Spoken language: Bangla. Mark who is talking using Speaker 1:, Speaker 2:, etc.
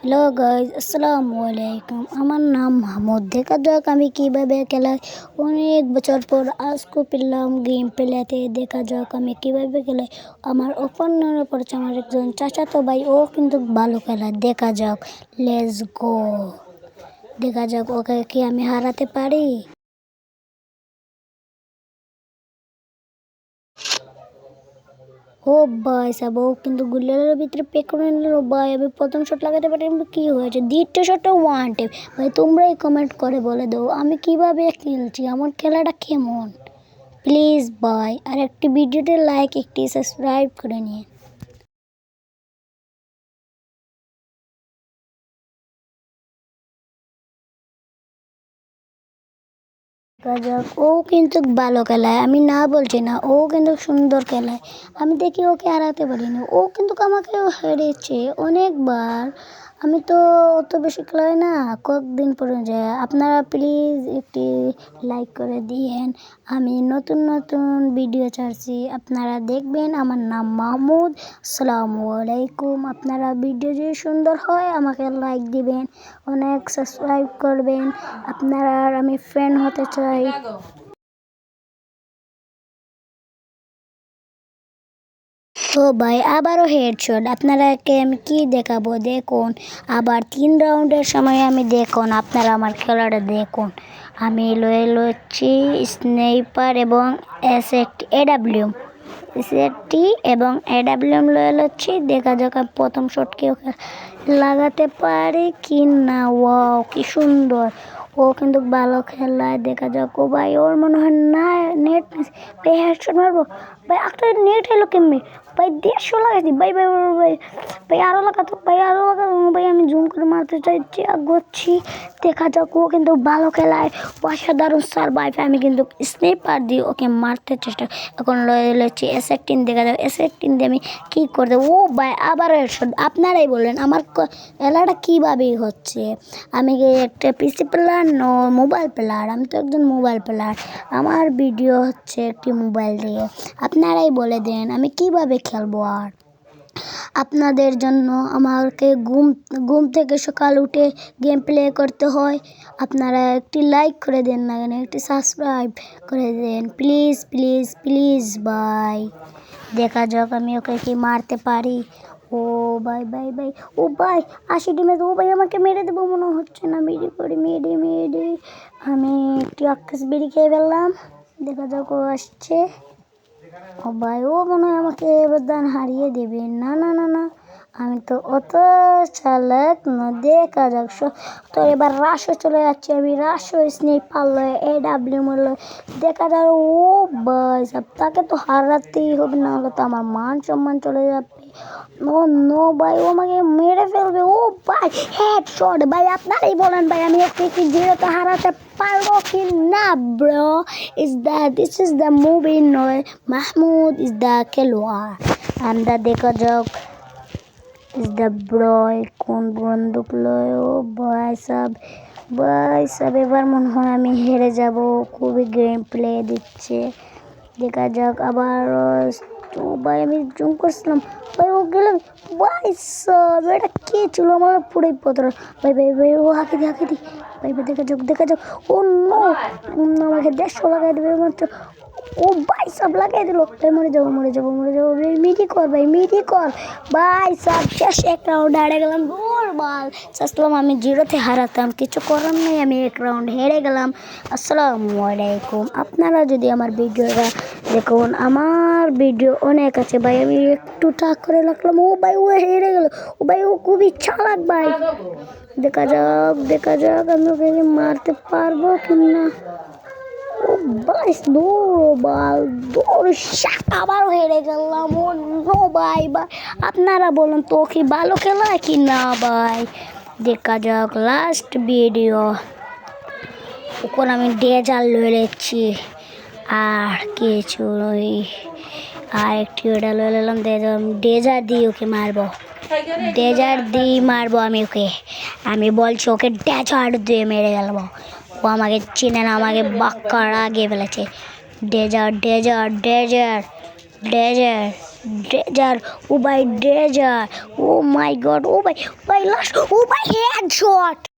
Speaker 1: হ্যালো গাইজ, আসসালামু আলাইকুম। আমার নাম মাহমুদ। দেখা যাক আমি কীভাবে খেলাই। অনেক বছর পর আজকে পেলাম গেম প্লেতে। দেখা যাক আমি কীভাবে খেলাই। আমার ওপেনার পড়ছে আমার একজন চাচাতো ভাই, ও কিন্তু ভালো খেলায়। দেখা যাক, লেটস গো। দেখা যাক ওকে কি আমি হারাতে পারি। ও ভাই সাব, ও কিন্তু গুলিয়ারের ভিতরে পেক করে নিল ভাই। আমি প্রথম শট লাগাতে পারি, কি হয়েছে? দ্বিতীয় শটটা ওয়ান টেপ। ভাই তোমরাই কমেন্ট করে বলে দাও আমি কিভাবে খেলছি, আমার খেলাটা কেমন। প্লিজ ভাই, আর একটি ভিডিওতে লাইক, একটি সাবস্ক্রাইব করে নিয়ে। যাক, ও কিন্তু ভালো খেলায়, আমি না বলছি না, ও কিন্তু সুন্দর খেলায়। আমি দেখি ওকে হারাতে পারিনি, ও কিন্তু আমাকেও হেরেছে অনেকবার। আমি তো অত বেশি খেলাই না, কয়েকদিন পরে যায়। আপনারা প্লিজ একটি লাইক করে দিয়েন। আমি নতুন নতুন ভিডিও ছাড়ছি, আপনারা দেখবেন। আমার নাম মাহমুদ। আসসালামু আলাইকুম। আপনারা ভিডিও যদি সুন্দর হয় আমাকে লাইক দিবেন, অনেক সাবস্ক্রাইব করবেন। আপনারা আর আমি ফ্রেন্ড হতে চাই। তো ভাই আবারও হেডশট। আপনারাকে আমি কি দেখাবো দেখুন। আবার 3 রাউন্ডের সময় আমি দেখুন, আপনারা আমার খেলাটা দেখুন। আমি লয়ে লচ্ছি স্নাইপার এবং এসএটি এবং এডাব্লিউএম লয়ে লচ্ছি। দেখা যাক প্রথম শট কেউ লাগাতে পারে কি না। ওয়াও কি সুন্দর, ও কিন্তু ভালো খেলায়। দেখা যাক, ও ভাই ওর মনে হয় না নেট ভাই, হেডশট মারবো ভাই। একটা নেট এলো কেমনি ভাই, 150 লাগাইছি ভাই। ভাই ভাই ভাই আরো লাগাতো ভাই, আরো লাগাতো ভাই। আমি জুম করে মারতে চাইছি, আগাচ্ছি। দেখা যাক, ও কিন্তু ভালো খেলায়, অসাধারণ সারভাইভ। আমি কিন্তু স্নাইপার দিয়ে ওকে মারতে চেষ্টা। এখন লয়েছি S18। দেখা যাক S18 দিয়ে আমি কী করতে। ও ভাই আবারও হেডশট। আপনারাই বলেন আমার খেলাটা কীভাবে হচ্ছে। আমি কি একটা পিসি প্লেয়ার ন মোবাইল প্লেয়ার? আমি তো একজন মোবাইল প্লেয়ার। আমার ভিডিও হচ্ছে একটি মোবাইল দিয়ে। আপনারাই বলে দেন আমি কিভাবে খেলবো। আর আপনাদের জন্য আমাকে ঘুম থেকে সকাল উঠে গেম প্লে করতে হয়। আপনারা একটি লাইক করে দেন না কেন, একটি সাবস্ক্রাইব করে দেন প্লিজ প্লিজ প্লিজ ভাই। দেখা যাক আমি ওকে কি মারতে পারি। ও ভাই ভাই ভাই, ও ভাই 80 ড্যামেজ। ও ভাই আমাকে মেরে দেবো মনে হচ্ছে না। মেরে পড়ি, মেরে আমি একটি আকাশ বেরি খেয়ে ফেললাম। দেখা যাক, ও আসছে। ও ভাই, ও মনে হয় আমাকে এবার দান হারিয়ে দেবে। না না না না, আমি তো অত চালাক না। দেখা যাক, তো এবার রাশও চলে যাচ্ছে। আমি রাশও স্নাইপার লয়, এডাব্লিউ লয়। দেখা যাক, ও ভাই সব তাকে তো হারাতেই হবে, না হলে তো আমার মান সম্মান চলে যাবে। ও নো ভাই, ও আমাকে মেরে ফেলবে। ও ভাই হেডশট ভাই। আপনারাই বলেন ভাই আমি ওকে কি জিরোতে হারাতে পারবো কি না। Bro this is the movie নয়, মাহমুদ ইজ দ্য খেলোয়াড়। আমরা দেখা যাক ইজ দ্য ব্রয় কোন বন্দুক লয়। ও ভাই সব এবার মনে হয় আমি হেরে যাব। খুবই গেম প্লে দিচ্ছে। দেখা যাক আবার। তো ভাই আমি জুম করছিলাম ভাই, ও গেলাম ভাই সব। এটা কে ছিল আমার পুরোই পত্র। ভাই ভাই ভাই, ও হাঁকি দি ভাই ভাই। দেখা যাক। ও নো, আমাকে 150 লাগাই দেবে মাত্র। ও ভাই সব লাগাই দিল ভাই। মরে যাবো ভাই। মিডি কর ভাই, মিডি কর ভাই। সব শেষ, এক রাউন্ড হারে গেলাম। দূর বল চাচ্ছিলাম আমি জিরোতে হারাতাম, কিছু করার নেই, আমি এক রাউন্ড হেরে গেলাম। আসসালামু আলাইকুম। আপনারা যদি আমার ভিডিওটা দেখুন, আমার ভিডিও অনেক আছে ভাই। আমি একটু টাক করে রাখলাম। ও ভাই ও হেরে গেল। ও ভাই ও খুবই চালাক ভাই। দেখা যাক আমি ওকে মারতে পারবো কি না। ও ভাই দৌড় আবারও হেরে গেলাম। ও নো ভাই ভাই, আপনারা বলুন তো কি ভালো খেলায় কি না ভাই। দেখা যাক লাস্ট ভিডিও। ওখন আমি ডেজার লয়ে নিচ্ছি আর কিছু আর একটি ওটা লয়ে নিলাম। ডেজার দিয়ে ওকে মারবো, আমি ওকে। আমি বলছি ওকে ডেজার্ট দিয়ে মেরে গেলবো। ও আমাকে চিনে না, আমাকে বাক্কার আগে ফেলেছে। ডেজার্ট। ড্রেজার, ও ভাই ড্রেজার, ও মাই গড, ও ভাই লাস্ট, ও ভাই হেডশট।